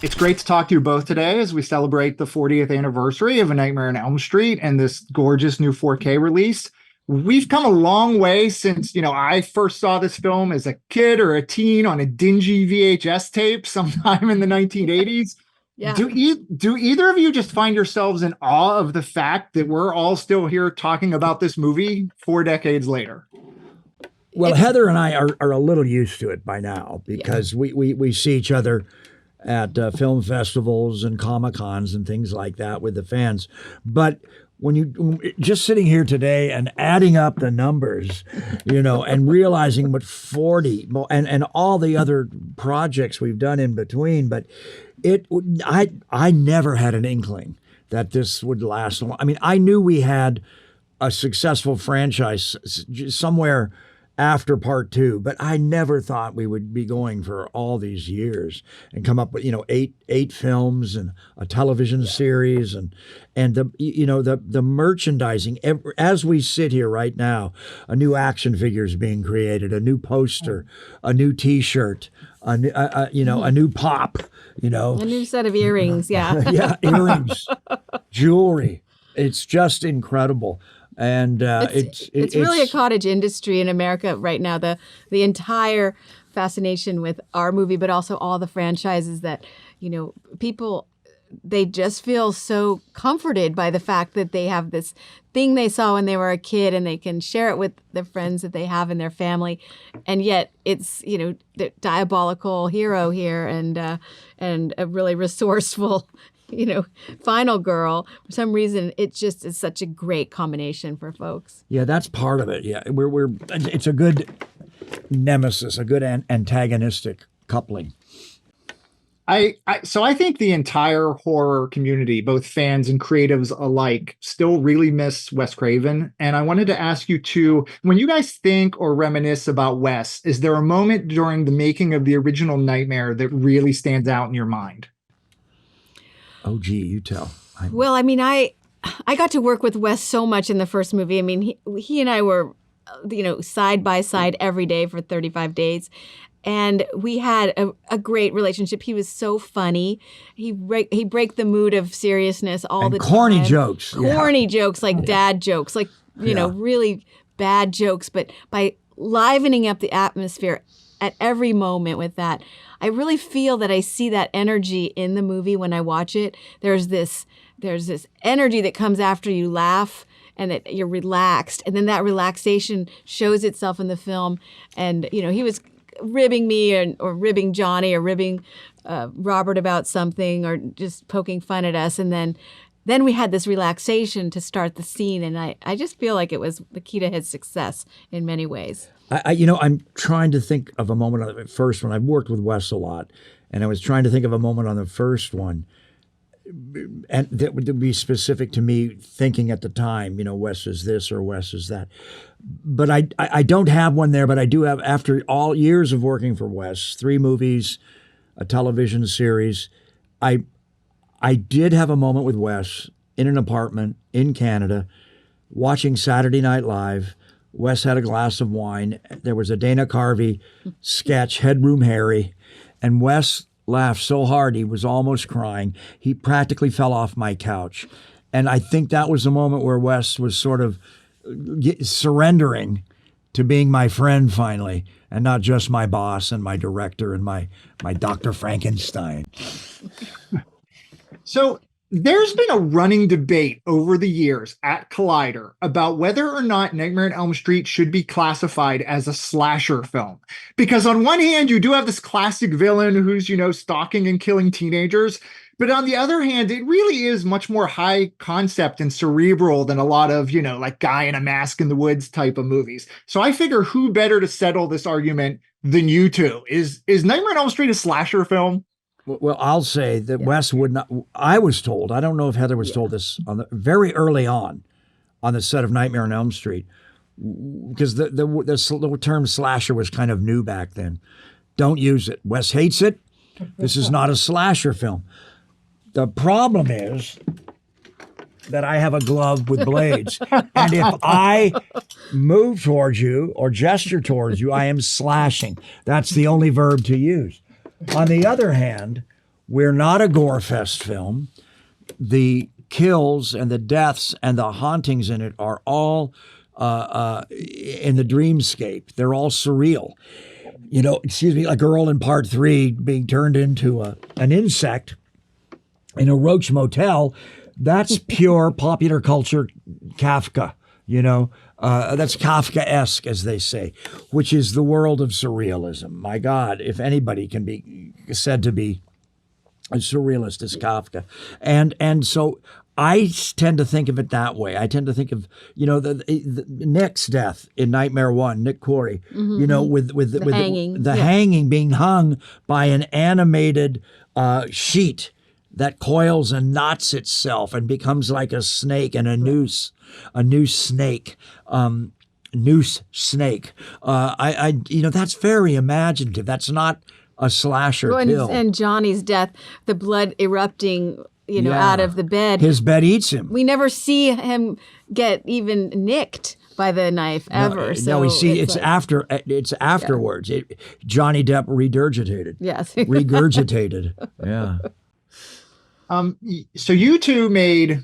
It's great to talk to you both today as we celebrate the 40th anniversary of A Nightmare on Elm Street and this gorgeous new 4K release. We've come a long way since, I first saw this film as a kid or a teen on a dingy VHS tape sometime in the 1980s. Yeah. Do either of you just find yourselves in awe of the fact that we're all still here talking about this movie 4 decades later? Well, Heather and I are a little used to it by now because we see each other at film festivals and Comic Cons and things like that with the fans. But when you just sitting here today and adding up the numbers, and realizing what 40 and all the other projects we've done in between, but I never had an inkling that this would last long. I mean, I knew we had a successful franchise somewhere after part two, but I never thought we would be going for all these years and come up with eight films and a television series and the merchandising. As we sit here right now, a new action figure is being created, a new poster, a new T-shirt, a new pop, a new set of earrings, yeah, earrings, jewelry. It's just incredible. And it's really a cottage industry in America right now. The entire fascination with our movie, but also all the franchises that, people, they just feel so comforted by the fact that they have this thing they saw when they were a kid and they can share it with the friends that they have in their family. And yet it's, the diabolical hero here and a really resourceful final girl. For some reason, it just is such a great combination for folks. Yeah, that's part of it. Yeah, it's a good nemesis, a good antagonistic coupling. So I think the entire horror community, both fans and creatives alike, still really miss Wes Craven. And I wanted to ask you two, when you guys think or reminisce about Wes, is there a moment during the making of the original Nightmare that really stands out in your mind? Oh, gee, you tell. Well, I mean, I got to work with Wes so much in the first movie. I mean, he and I were, side by side every day for 35 days. And we had a great relationship. He was so funny. He break the mood of seriousness all the time. Corny jokes. Corny jokes, like dad jokes, like, really bad jokes. But by livening up the atmosphere at every moment with that, I really feel that I see that energy in the movie when I watch it. There's this energy that comes after you laugh and that you're relaxed. And then that relaxation shows itself in the film. And, he was ribbing me or ribbing Johnny or ribbing Robert about something or just poking fun at us. And then we had this relaxation to start the scene. And I just feel like it was the key to his success in many ways. I'm trying to think of a moment on the first one. I've worked with Wes a lot, and I was trying to think of a moment on the first one, and that would be specific to me thinking at the time, Wes is this or Wes is that. But I don't have one there, but I do have, after all years of working for Wes, 3 movies, a television series, I did have a moment with Wes in an apartment in Canada, watching Saturday Night Live. Wes had a glass of wine. There was a Dana Carvey sketch, Headroom Harry, and Wes laughed so hard he was almost crying. He practically fell off my couch. And I think that was the moment where Wes was sort of surrendering to being my friend finally, and not just my boss and my director and my Dr. Frankenstein. So there's been a running debate over the years at Collider about whether or not Nightmare on Elm Street should be classified as a slasher film. Because on one hand, you do have this classic villain who's, stalking and killing teenagers. But on the other hand, it really is much more high concept and cerebral than a lot of, like Guy in a Mask in the Woods type of movies. So I figure who better to settle this argument than you two? Is Nightmare on Elm Street a slasher film? Well, I'll say that Wes would not. I was told, I don't know if Heather was told this very early on the set of Nightmare on Elm Street, because the term slasher was kind of new back then. Don't use it. Wes hates it. This is not a slasher film. The problem is that I have a glove with blades. And if I move towards you or gesture towards you, I am slashing. That's the only verb to use. On the other hand, We're not a gore fest film. The kills and the deaths and the hauntings in it are all in the dreamscape. They're all surreal. You know, excuse me, a girl in part 3 being turned into an insect in a roach motel. That's pure popular culture Kafka, you know. That's Kafkaesque, as they say, which is the world of surrealism. My God, if anybody can be said to be a surrealist, it's Kafka. And so I tend to think of it that way. I tend to think of, you know, the Nick's death in Nightmare 1, Nick Corey, you know, with the hanging. the hanging, being hung by an animated sheet that coils and knots itself and becomes like a snake and a noose snake. Noose snake. You know, that's very imaginative. That's not a slasher kill. And Johnny's death, the blood erupting, you know, out of the bed. His bed eats him. We never see him get even nicked by the knife ever. No, we see it's afterwards. Johnny Depp regurgitated. Yes. Regurgitated. Yeah. So you two made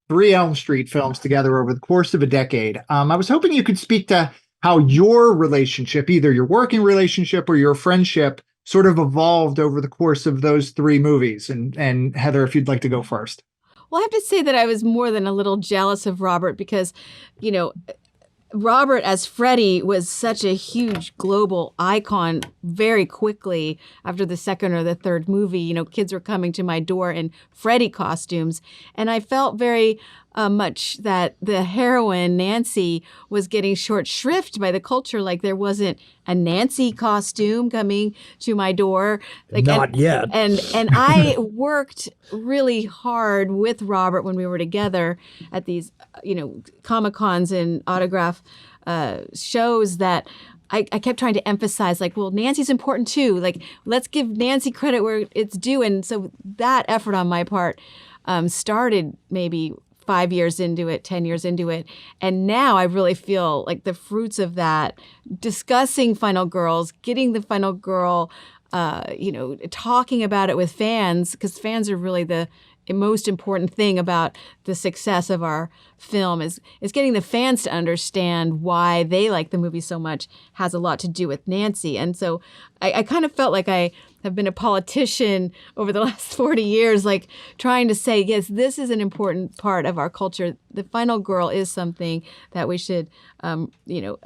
3 Elm Street films together over the course of a decade. I was hoping you could speak to how your relationship, either your working relationship or your friendship, sort of evolved over the course of those 3 movies. And Heather, if you'd like to go first. Well, I have to say that I was more than a little jealous of Robert because, you know, Robert as Freddy was such a huge global icon very quickly after the second or the third movie. You know, kids were coming to my door in Freddy costumes. And I felt very much that the heroine, Nancy, was getting short shrift by the culture. Like there wasn't a Nancy costume coming to my door. Like, Not yet. And I worked really hard with Robert when we were together at these, you know, Comic-Cons and autograph shows that I kept trying to emphasize, like, well, Nancy's important too. Like, let's give Nancy credit where it's due. And so that effort on my part started maybe 5 years into it, 10 years into it. And now I really feel like the fruits of that, discussing Final Girls, getting the Final Girl, you know, talking about it with fans, because fans are really the most important thing about the success of our film is getting the fans to understand why they like the movie so much has a lot to do with Nancy. And so I kind of felt like I have been a politician over the last 40 years, like trying to say, yes, this is an important part of our culture. The Final Girl is something that we should, you know,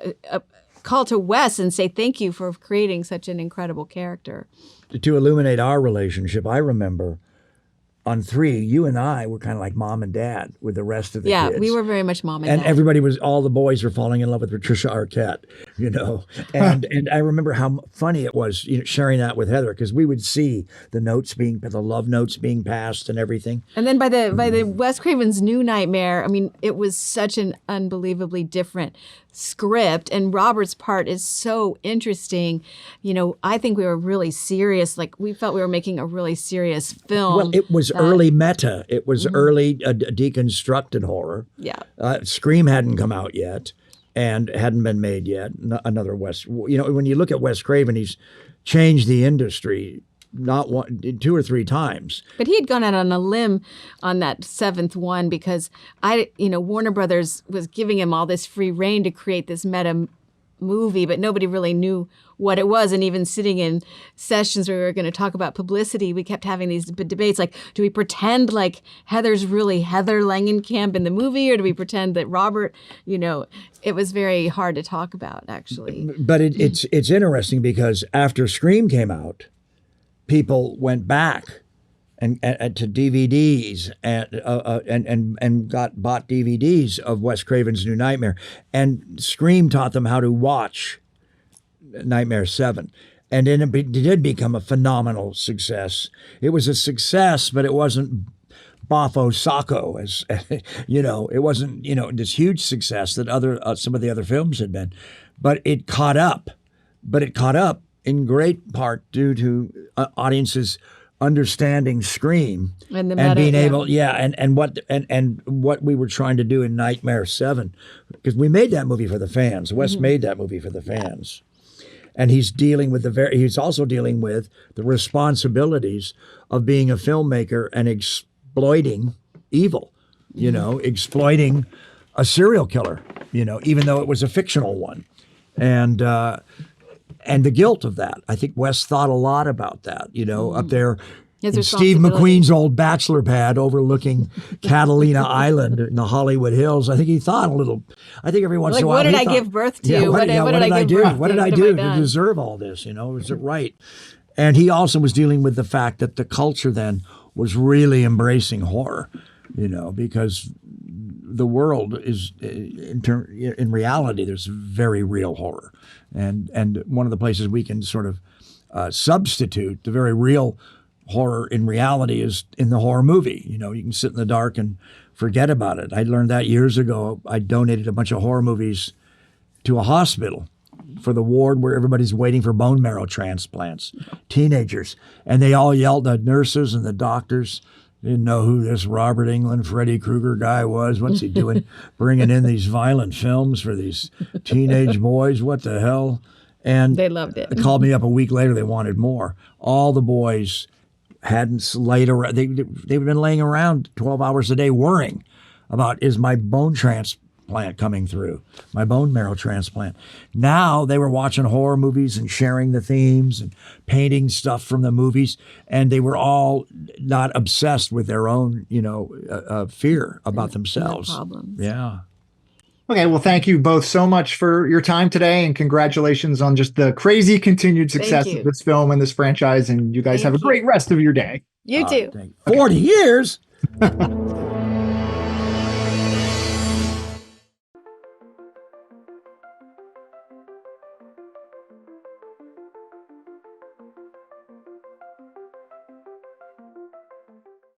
call to Wes and say thank you for creating such an incredible character. To illuminate our relationship, I remember on 3, you and I were kind of like mom and dad with the rest of the kids. Yeah, we were very much mom and and dad. everybody was, all the boys were falling in love with Patricia Arquette, you know. And I remember how funny it was, you know, sharing that with Heather, because we would see the love notes being passed and everything. And then by the Wes Craven's New Nightmare, I mean, it was such an unbelievably different script, and Robert's part is so interesting. You know, I think we were really serious. Like, we felt we were making a really serious film. Well, it was early meta. It was early deconstructed horror. Yeah. Scream hadn't come out yet and hadn't been made yet. Another Wes, you know, when you look at Wes Craven, he's changed the industry not 2 or 3 times. But he had gone out on a limb on that 7th one because Warner Brothers was giving him all this free reign to create this meta movie, but nobody really knew what it was. And even sitting in sessions where we were going to talk about publicity, we kept having these debates like, do we pretend like Heather's really Heather Langenkamp in the movie, or do we pretend that Robert, you know, it was very hard to talk about, actually. But it's interesting because after Scream came out, people went back and to DVDs and bought DVDs of Wes Craven's New Nightmare, and Scream taught them how to watch Nightmare 7. And then it did become a phenomenal success. It was a success, but it wasn't Boffo Sacco, as you know. It wasn't, you know, this huge success that some of the other films had been, but it caught up. But it caught up in great part due to audiences understanding Scream and being able, and what we were trying to do in Nightmare 7, because we made that movie for the fans. Wes made that movie for the fans. And he's dealing with he's also dealing with the responsibilities of being a filmmaker and exploiting evil, exploiting a serial killer, even though it was a fictional one. And the guilt of that. I think Wes thought a lot about that, up there in Steve McQueen's old bachelor pad overlooking Catalina Island in the Hollywood Hills. I think he thought a little. I think every once in a while, what did I give birth to? Yeah, what did I do? What did I do to deserve all this? Is it right? And he also was dealing with the fact that the culture then was really embracing horror, because the world is in reality, there's very real horror. And one of the places we can sort of substitute the very real horror in reality is in the horror movie. You can sit in the dark and forget about it. I learned that years ago. I donated a bunch of horror movies to a hospital for the ward where everybody's waiting for bone marrow transplants, teenagers. And they all yelled, the nurses and the doctors didn't know who this Robert Englund, Freddy Krueger guy was. What's he doing bringing in these violent films for these teenage boys? What the hell? And they loved it. They called me up a week later. They wanted more. All the boys hadn't laid around. They've been laying around 12 hours a day worrying about, is my bone transplant coming through, my bone marrow transplant. Now they were watching horror movies and sharing the themes and painting stuff from the movies, and they were all not obsessed with their own, fear about themselves. Problems. Yeah. Okay, well, thank you both so much for your time today, and congratulations on just the crazy continued success of this film and this franchise. And you guys have a great rest of your day. You too. 40 years.